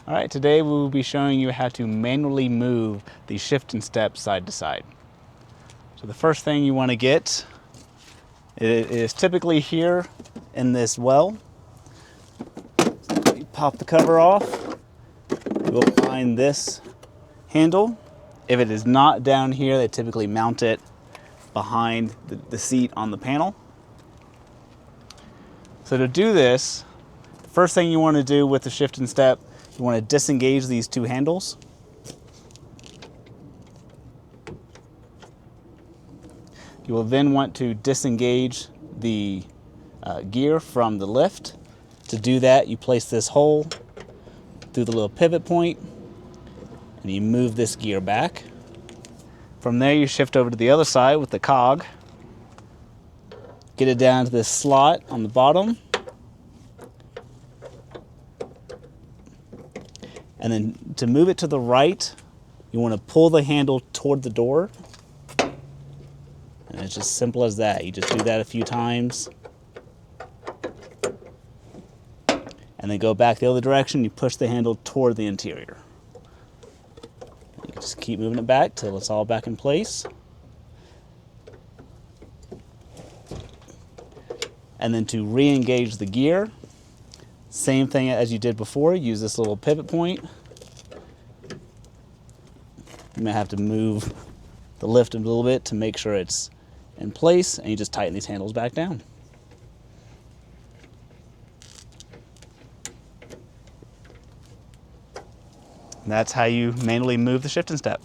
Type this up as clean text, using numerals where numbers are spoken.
All right, today we will be showing you how to manually move the shift and step side to side. So the first thing you want to get, it is typically here in this well. You pop the cover off, you will find this handle. If it is not down here, they typically mount it behind the seat on the panel. So to do this, the first thing you want to do with the shift and step, you want to disengage these two handles. You will then want to disengage the gear from the lift. To do that, you place this hole through the little pivot point and you move this gear back. From there, you shift over to the other side with the cog. Get it down to this slot on the bottom. And then to move it to the right, you want to pull the handle toward the door. And it's just simple as that. You just do that a few times. And then go back the other direction, you push the handle toward the interior. You can just keep moving it back till it's all back in place. And then to re-engage the gear, same thing as you did before, use this little pivot point. You may have to move the lift a little bit to make sure it's in place, and you just tighten these handles back down. And that's how you manually move the shift and step.